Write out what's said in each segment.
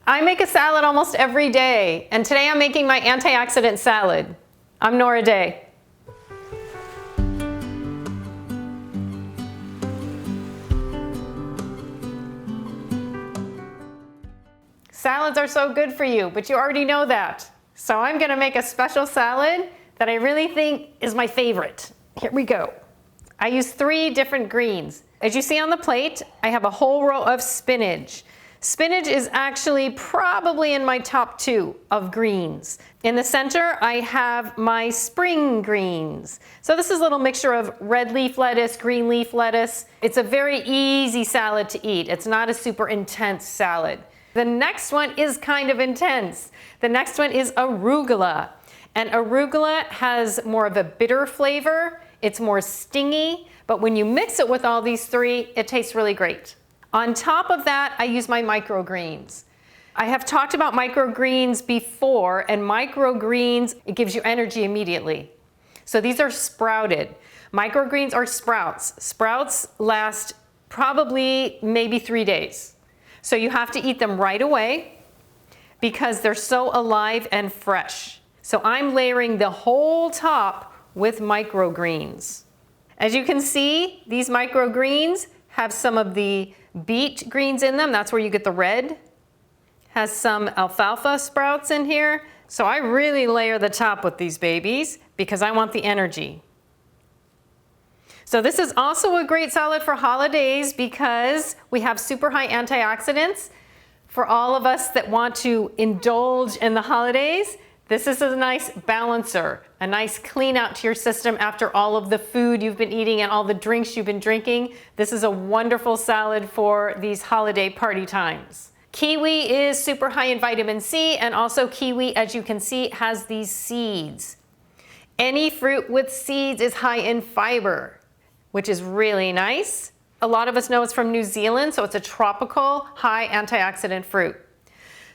I make a salad almost every day, and today I'm making my antioxidant salad. I'm Nora Day. Salads are so good for you, but you already know that. So I'm gonna make a special salad that I really think is my favorite. Here we go. I use 3 different greens. As you see on the plate, I have a whole row of spinach. Spinach is actually probably in my top 2 of greens. In the center, I have my spring greens. So this is a little mixture of red leaf lettuce, green leaf lettuce. It's a very easy salad to eat. It's not a super intense salad. The next one is kind of intense. The next one is arugula. And arugula has more of a bitter flavor. It's more stingy, but when you mix it with all these 3, it tastes really great. On top of that, I use my microgreens. I have talked about microgreens before, and microgreens, it gives you energy immediately. So these are sprouted. Microgreens are sprouts. Sprouts last probably maybe 3 days. So you have to eat them right away because they're so alive and fresh. So I'm layering the whole top with microgreens. As you can see, these microgreens have some of the beet greens in them. That's where you get the red. Has some alfalfa sprouts in here. So I really layer the top with these babies because I want the energy. So this is also a great salad for holidays because we have super high antioxidants. For all of us that want to indulge in the holidays, this is a nice balancer, a nice clean out to your system after all of the food you've been eating and all the drinks you've been drinking. This is a wonderful salad for these holiday party times. Kiwi is super high in vitamin C, and also kiwi, as you can see, has these seeds. Any fruit with seeds is high in fiber, which is really nice. A lot of us know it's from New Zealand, so it's a tropical, high antioxidant fruit.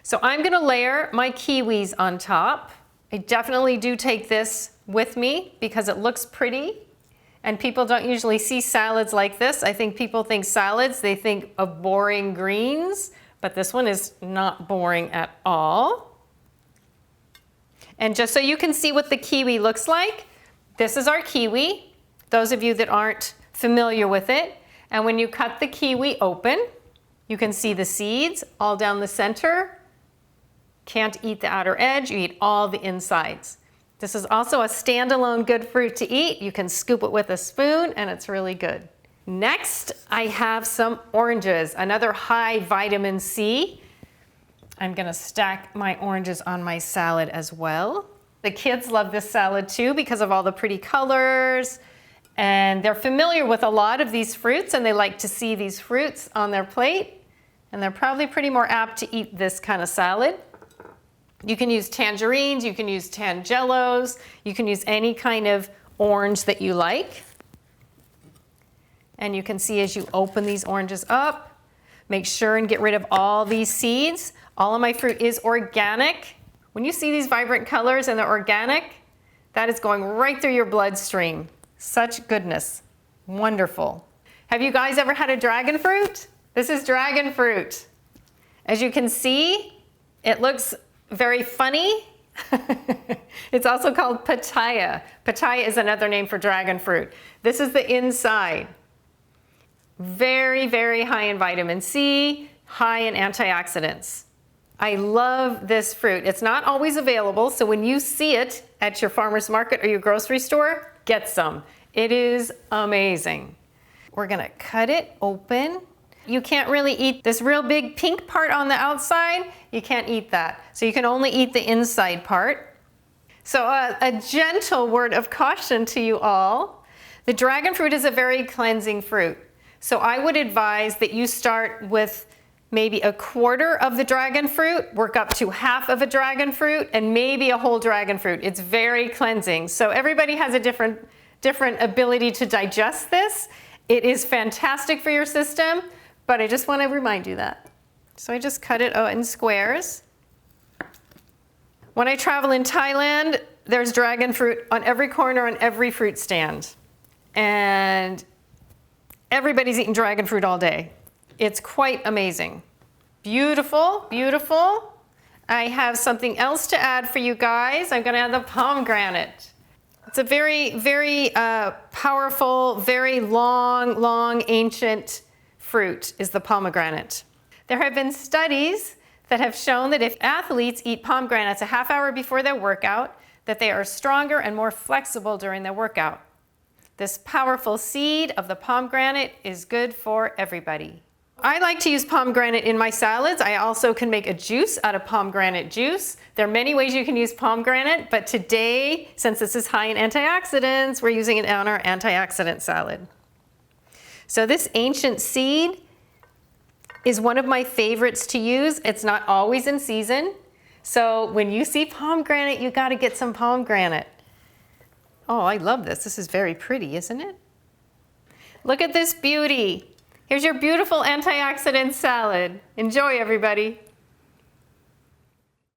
So I'm gonna layer my kiwis on top. I definitely do take this with me because it looks pretty, and people don't usually see salads like this. I think people think salads, they think of boring greens, but this one is not boring at all. And just so you can see what the kiwi looks like, this is our kiwi, those of you that aren't familiar with it. And when you cut the kiwi open, you can see the seeds all down the center. Can't eat the outer edge, you eat all the insides. This is also a standalone good fruit to eat. You can scoop it with a spoon and it's really good. Next, I have some oranges, another high vitamin C. I'm gonna stack my oranges on my salad as well. The kids love this salad too because of all the pretty colors, and they're familiar with a lot of these fruits and they like to see these fruits on their plate, and they're probably pretty more apt to eat this kind of salad. You can use tangerines, you can use tangelos, you can use any kind of orange that you like. And you can see as you open these oranges up, make sure and get rid of all these seeds. All of my fruit is organic. When you see these vibrant colors and they're organic, that is going right through your bloodstream. Such goodness, wonderful. Have you guys ever had a dragon fruit? This is dragon fruit. As you can see, it looks very funny. It's also called pitaya. Pitaya is another name for dragon fruit. This is the inside. Very, very high in vitamin C, high in antioxidants. I love this fruit. It's not always available, so when you see it at your farmer's market or your grocery store, get some. It is amazing. We're gonna cut it open. You can't really eat this real big pink part on the outside. You can't eat that. So you can only eat the inside part. So a gentle word of caution to you all. The dragon fruit is a very cleansing fruit. So I would advise that you start with maybe a quarter of the dragon fruit, work up to half of a dragon fruit, and maybe a whole dragon fruit. It's very cleansing. So everybody has a different ability to digest this. It is fantastic for your system, but I just want to remind you that. So I just cut it out in squares. When I travel in Thailand, there's dragon fruit on every corner, on every fruit stand. And everybody's eating dragon fruit all day. It's quite amazing. Beautiful, beautiful. I have something else to add for you guys. I'm gonna add the pomegranate. It's a very, very powerful, very long, ancient fruit is the pomegranate. There have been studies that have shown that if athletes eat pomegranates a half hour before their workout, that they are stronger and more flexible during their workout. This powerful seed of the pomegranate is good for everybody. I like to use pomegranate in my salads. I also can make a juice out of pomegranate juice. There are many ways you can use pomegranate, but today, since this is high in antioxidants, we're using it on our antioxidant salad. So this ancient seed is one of my favorites to use. It's not always in season. So when you see pomegranate, you gotta get some pomegranate. Oh, I love this. This is very pretty, isn't it? Look at this beauty. Here's your beautiful antioxidant salad. Enjoy, everybody.